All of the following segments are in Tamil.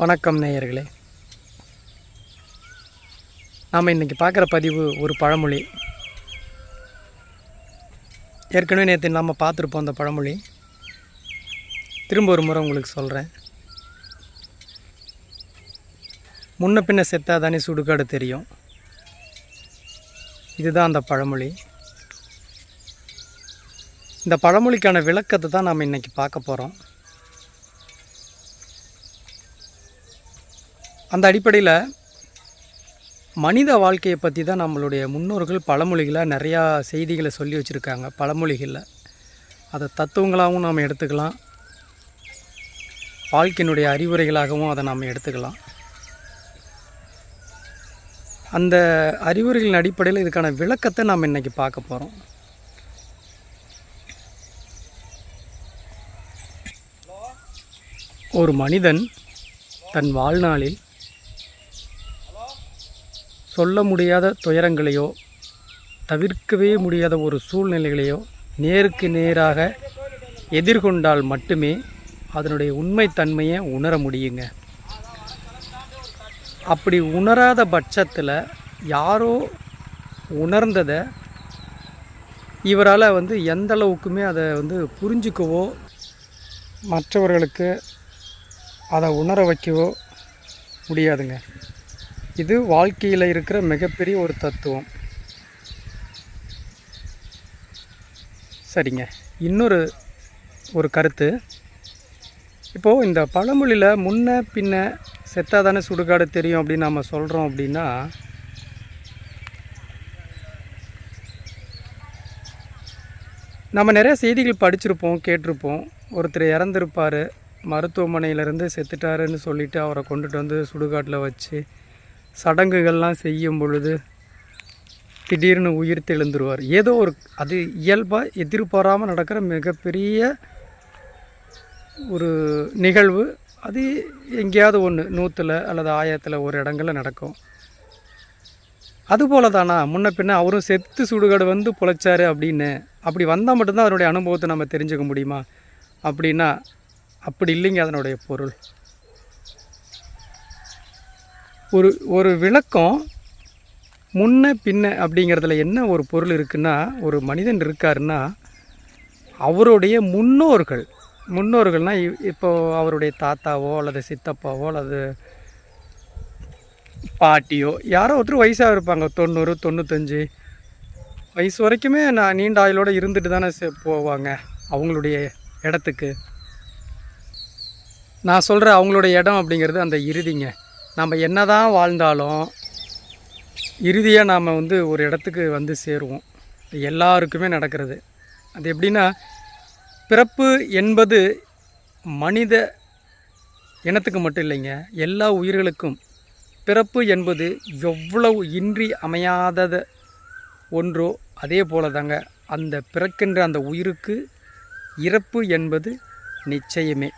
வணக்கம் நேயர்களே. நாம் இன்றைக்கி பார்க்குற பதிவு ஒரு பழமொழி. ஏற்கனவே நேற்று நாம் பார்த்துருப்போம் அந்த பழமொழி. திரும்ப ஒரு முறை உங்களுக்கு சொல்கிறேன். முன்ன பின்ன செத்தாதானே சுடுகாடு தெரியும். இதுதான் அந்த பழமொழி. இந்த பழமொழிக்கான விளக்கத்தை தான் நாம் இன்றைக்கி பார்க்க போகிறோம். அந்த அடிப்படையில் மனித வாழ்க்கையை பற்றி தான் நம்மளுடைய முன்னோர்கள் பழமொழிகளை நிறையா செய்திகளை சொல்லி வச்சுருக்காங்க. பழமொழிகளில் அதை தத்துவங்களாகவும் நாம் எடுத்துக்கலாம், வாழ்க்கையினுடைய அறிவுரைகளாகவும் அதை நாம் எடுத்துக்கலாம். அந்த அறிவுரைகளின் அடிப்படையில் இதுக்கான விளக்கத்தை நாம் இன்றைக்கி பார்க்க போகிறோம். ஒரு மனிதன் தன் வாழ்நாளில் சொல்ல முடியாத துயரங்களையோ தவிர்க்கவே முடியாத ஒரு சூழ்நிலைகளையோ நேருக்கு நேராக எதிர்கொண்டால் மட்டுமே அதனுடைய உண்மைத்தன்மையை உணர முடியுங்க. அப்படி உணராத பட்சத்தில் யாரோ உணர்ந்ததை இவரால் எந்த அளவுக்குமே அதை புரிஞ்சிக்கவோ மற்றவர்களுக்கு அதை உணர வைக்கவோ முடியாதுங்க. இது வாழ்க்கையில் இருக்கிற மிகப்பெரிய ஒரு தத்துவம். சரிங்க, இன்னொரு கருத்து. இப்போது இந்த பழமொழியில் முன்ன பின்ன செத்தாதானே சுடுகாடு தெரியும் அப்படின்னு நம்ம சொல்கிறோம். அப்படின்னா நம்ம நிறைய செய்திகள் படிச்சிருப்போம், கேட்டிருப்போம். ஒருத்தர் இறந்துருப்பார், மருத்துவமனையிலேருந்து செத்துட்டாருன்னு சொல்லிவிட்டு அவரை கொண்டுட்டு சுடுகாட்டில் வச்சு சடங்குகள்லாம் செய்யும் பொழுது திடீர்னு உயிர் தெழுந்துருவார். ஏதோ அது இயல்பாக எதிர்பாராமல் நடக்கிற மிகப்பெரிய ஒரு நிகழ்வு. அது எங்கேயாவது ஒன்று 100ல் அல்லது 1000ல் ஒரு இடங்களில் நடக்கும். அதுபோல தானா முன்ன பின்ன அவரும் செத்து சுடுகாடு பொழைச்சார் அப்படின்னு அப்படி வந்தால் மட்டும்தான் அதனுடைய அனுபவத்தை நம்ம தெரிஞ்சுக்க முடியுமா அப்படின்னா அப்படி இல்லைங்க. அதனுடைய பொருள் ஒரு விளக்கம். முன்ன பின்ன அப்படிங்கிறதுல என்ன ஒரு பொருள் இருக்குன்னா, ஒரு மனிதன் இருக்காருன்னா அவருடைய முன்னோர்கள்னால் இப்போது அவருடைய தாத்தாவோ அல்லது சித்தப்பாவோ அல்லது பாட்டியோ யாரோ ஒருத்தர் வயசாக இருப்பாங்க. 90 95 வயசு வரைக்குமே நான் நீண்ட ஆயுளோடு இருந்துட்டு தானே போவாங்க அவங்களுடைய இடத்துக்கு. நான் சொல்கிற அவங்களுடைய இடம் அப்படிங்கிறது அந்த இறுதிங்க. நம்ம என்ன தான் வாழ்ந்தாலும் இறுதியாக நாம் ஒரு இடத்துக்கு சேருவோம். எல்லாருக்குமே நடக்கிறது. அது எப்படின்னா, பிறப்பு என்பது மனித இனத்துக்கு மட்டும் இல்லைங்க, எல்லா உயிர்களுக்கும் பிறப்பு என்பது எவ்வளவு இன்றி அமையாதது ஒன்றோ அதே போல தாங்க அந்த பிறக்கின்ற அந்த உயிருக்கு இறப்பு என்பது நிச்சயமே.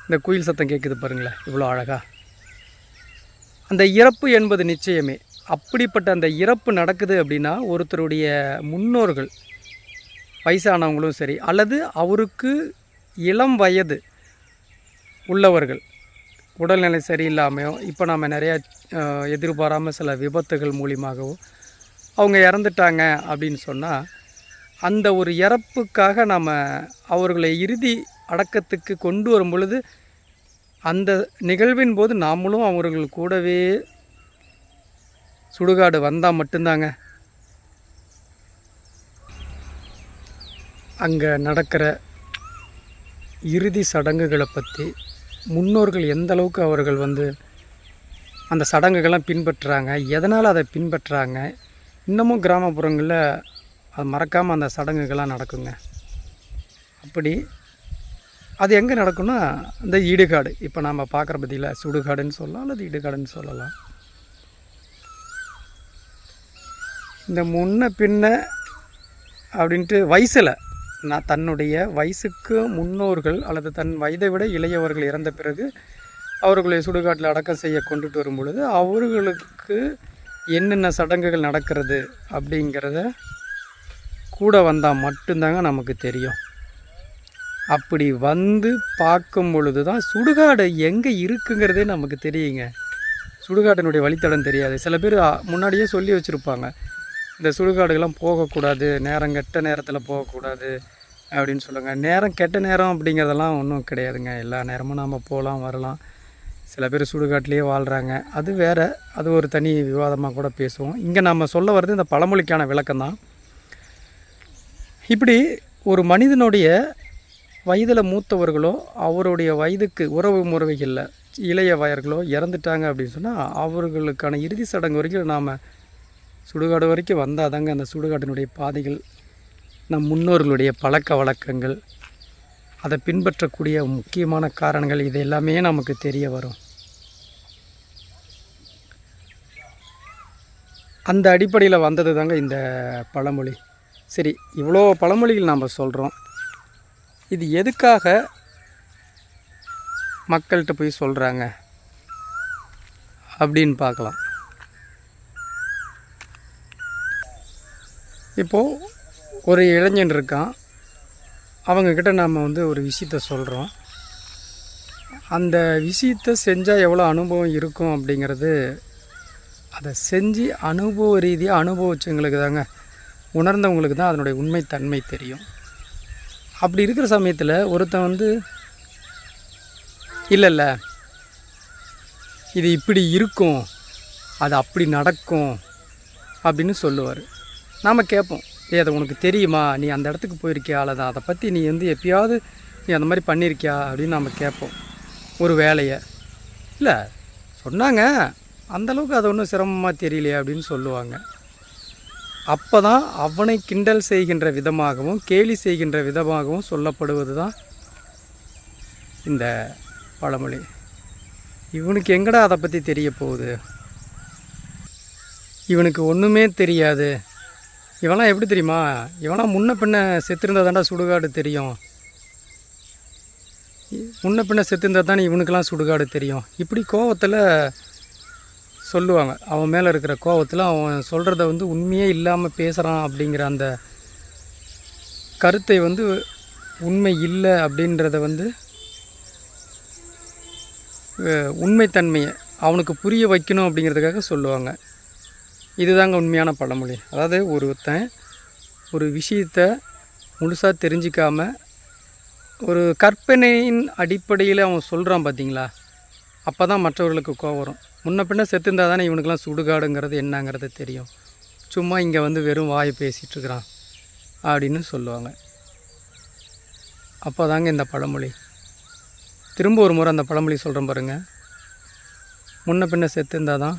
இந்த குயில் சத்தம் கேட்குது பாருங்களேன், இவ்வளோ அழகாக. அந்த இறப்பு என்பது நிச்சயமே. அப்படிப்பட்ட அந்த இறப்பு நடக்குது அப்படின்னா ஒருத்தருடைய முன்னோர்கள் வயசானவங்களும் சரி அல்லது அவருக்கு இளம் வயது உள்ளவர்கள் உடல்நிலை சரியில்லாமையோ இப்போ நாம் நிறையா எதிர்பாராமல் சில விபத்துகள் மூலியமாகவோ அவங்க இறந்துட்டாங்க அப்படின்னு சொன்னால் அந்த ஒரு இறப்புக்காக நாம் அவர்களை இறுதி அடக்கத்துக்கு கொண்டு வரும் பொழுது அந்த நிகழ்வின் போது நாமளும் அவர்கள் கூடவே சுடுகாடு வந்தால் மட்டும்தாங்க அங்கே நடக்கிற இறுதி சடங்குகளை பற்றி முன்னோர்கள் எந்த அளவுக்கு அவர்கள் அந்த சடங்குகள்லாம் பின்பற்றுறாங்க, எதனால் அதை பின்பற்றுறாங்க. இன்னமும் கிராமப்புறங்களில் அது மறக்காமல் அந்த சடங்குகள்லாம் நடக்குங்க. அப்படி அது எங்கே நடக்கும்னா இந்த இடுகாடு. இப்போ நம்ம பார்க்குற பற்றியில் சுடுகாடுன்னு சொல்லலாம் அல்லது இடுகாடுன்னு சொல்லலாம். இந்த முன்ன பின்ன அப்படின்ட்டு வயசில் நான் தன்னுடைய வயசுக்கு முன்னோர்கள் அல்லது தன் வயதை விட இளையவர்கள் இறந்த பிறகு அவர்களை சுடுகாட்டில் அடக்கம் செய்ய கொண்டுட்டு வரும் பொழுது அவர்களுக்கு என்னென்ன சடங்குகள் நடக்கிறது அப்படிங்கிறத கூட வந்தால் மட்டும்தாங்க நமக்கு தெரியும். அப்படி வந்து பார்க்கும் பொழுது தான் சுடுகாடு எங்கே இருக்குங்கிறதே நமக்கு தெரியுங்க. சுடுகாட்டினுடைய வழித்தடம் தெரியாது. சில பேர் முன்னாடியே சொல்லி வச்சுருப்பாங்க, இந்த சுடுகாடுகள்லாம் போகக்கூடாது, நேரம் கெட்ட நேரத்தில் போகக்கூடாது அப்படின்னு சொல்லுவாங்க. நேரம் கெட்ட நேரம் அப்படிங்கிறதெல்லாம் ஒன்றும் கிடையாதுங்க. எல்லா நேரமும் நாம் போகலாம் வரலாம். சில பேர் சுடுகாட்டிலேயே வாழ்கிறாங்க, அது வேறு, அது ஒரு தனி விவாதமாக கூட பேசுவோம். இங்கே நம்ம சொல்ல வர்றது இந்த பழமொழிக்கான விளக்கம்தான். இப்படி ஒரு மனிதனுடைய வயதில் மூத்தவர்களோ அவருடைய வயதுக்கு உறவு முறைகளில் இளைய வயர்களோ இறந்துட்டாங்க அப்படின்னு சொன்னால் அவர்களுக்கான இறுதி சடங்கு வரைக்கும் நாம் சுடுகாடு வரைக்கும் வந்தால் தாங்க அந்த சுடுகாட்டினுடைய பாதைகள், நம் முன்னோர்களுடைய பழக்க வழக்கங்கள், அதை பின்பற்றக்கூடிய முக்கியமான காரணங்கள், இது எல்லாமே நமக்கு தெரிய வரும். அந்த அடிப்படையில் வந்தது தாங்க இந்த பழமொழி. சரி, இவ்வளோ பழமொழிகள் நாம் சொல்கிறோம், இது எதுக்காக மக்கள்கிட்ட போய் சொல்கிறாங்க அப்படின்னு பார்க்கலாம். இப்போது ஒரு இளைஞன் இருக்கான், அவங்கக்கிட்ட நாம் ஒரு விஷயத்த சொல்கிறோம். அந்த விஷயத்தை செஞ்சால் எவ்வளோ அனுபவம் இருக்கும் அப்படிங்கிறது, அதை செஞ்சு அனுபவ ரீதியாக அனுபவிச்சவங்களுக்கு தாங்க, உணர்ந்தவங்களுக்கு தான் அதனுடைய உண்மைத்தன்மை தெரியும். அப்படி இருக்கிற சமயத்தில் ஒருத்தன் இல்லை இது இப்படி இருக்கும், அது அப்படி நடக்கும் அப்படின்னு சொல்லுவார். நாம் கேட்போம், அதை உனக்கு தெரியுமா, நீ அந்த இடத்துக்கு போயிருக்கியா, அல்லது அதை பற்றி நீ எப்பயாவது நீ அந்த மாதிரி பண்ணியிருக்கியா அப்படின்னு நாம் கேட்போம். ஒரு வேலையை இல்லை சொன்னாங்க, அந்தளவுக்கு அது ஒன்றும் சிரமமாக தெரியலையே அப்படின்னு சொல்லுவாங்க. அப்போ தான் அவனை கிண்டல் செய்கின்ற விதமாகவும் கேலி செய்கின்ற விதமாகவும் சொல்லப்படுவது தான் இந்த பழமொழி. இவனுக்கு எங்கடா அதை பற்றி தெரிய போகுது, இவனுக்கு ஒன்றுமே தெரியாது, இவெல்லாம் எப்படி தெரியுமா, இவெல்லாம் முன்ன பின்ன செத்துருந்தா தாண்டா சுடுகாடு தெரியும், முன்ன பின்ன செத்துருந்தா தானே இவனுக்கெல்லாம் சுடுகாடு தெரியும், இப்படி கோவத்தில் சொல்லுவாங்க. அவன் மேலே இருக்கிற கோவத்தில் அவன் சொல்கிறத உண்மையே இல்லாமல் பேசுகிறான் அப்படிங்கிற அந்த கருத்தை உண்மை இல்லை அப்படின்றத உண்மைத்தன்மையை அவனுக்கு புரிய வைக்கணும் அப்படிங்கிறதுக்காக சொல்லுவாங்க. இதுதாங்க உண்மையான பழமொழி. அதாவது ஒருத்தன் ஒரு விஷயத்தை முழுசாக தெரிஞ்சிக்காமல் ஒரு கற்பனையின் அடிப்படையில் அவன் சொல்கிறான் பார்த்தீங்களா, அப்போ தான் மற்றவர்களுக்கு கோவம் வரும். முன்ன பின்ன செத்துருந்தால் தானே இவனுக்கெல்லாம் சுடுகாடுங்கிறது என்னங்கிறது தெரியும், சும்மா இங்கே வெறும் வாயை பேசிகிட்ருக்கிறான் அப்படின்னு சொல்லுவாங்க. அப்போ தாங்க இந்த பழமொழி, திரும்ப ஒரு முறை அந்த பழமொழி சொல்கிறேன் பாருங்கள், முன்ன பின்ன செத்துருந்தால் தான்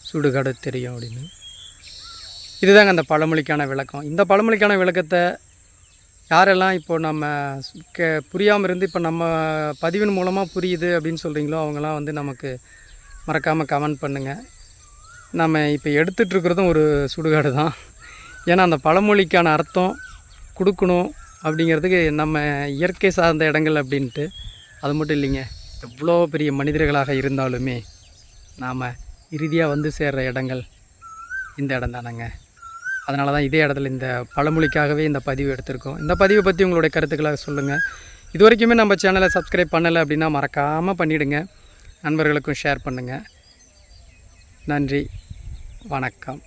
சுடுகாடு தெரியும் அப்படின்னு. இதுதாங்க அந்த பழமொழிக்கான விளக்கம். இந்த பழமொழிக்கான விளக்கத்தை யாரெல்லாம் இப்போது நம்ம புரியாமல் இருந்து இப்போ நம்ம பதிவின் மூலமாக புரியுது அப்படின்னு சொல்கிறீங்களோ அவங்களாம் நமக்கு மறக்காமல் கமெண்ட் பண்ணுங்கள். நம்ம இப்போ எடுத்துகிட்ருக்கிறதும் ஒரு சுடுகாடு தான். ஏன்னா அந்த பழமொழிக்கான அர்த்தம் கொடுக்கணும் அப்படிங்கிறதுக்கு நம்ம இயற்கை சார்ந்த இடங்கள் அப்படின்ட்டு, அது மட்டும் இல்லைங்க, எவ்வளோ பெரிய மனிதர்களாக இருந்தாலுமே நாம் இறுதியாக சேர்கிற இடங்கள் இந்த இடம் தானேங்க. அதனால தான் இதே இடத்துல இந்த பழமொழிக்காகவே இந்த பதிவு எடுத்திருக்கோம். இந்த பதிவை பற்றி உங்களுடைய கருத்துக்களாக சொல்லுங்கள். இது வரைக்குமே நம்ம சேனலை சப்ஸ்கிரைப் பண்ணலை அப்படின்னா மறக்காமல் பண்ணிவிடுங்க. நண்பர்களுக்கும் ஷேர் பண்ணுங்கள். நன்றி, வணக்கம்.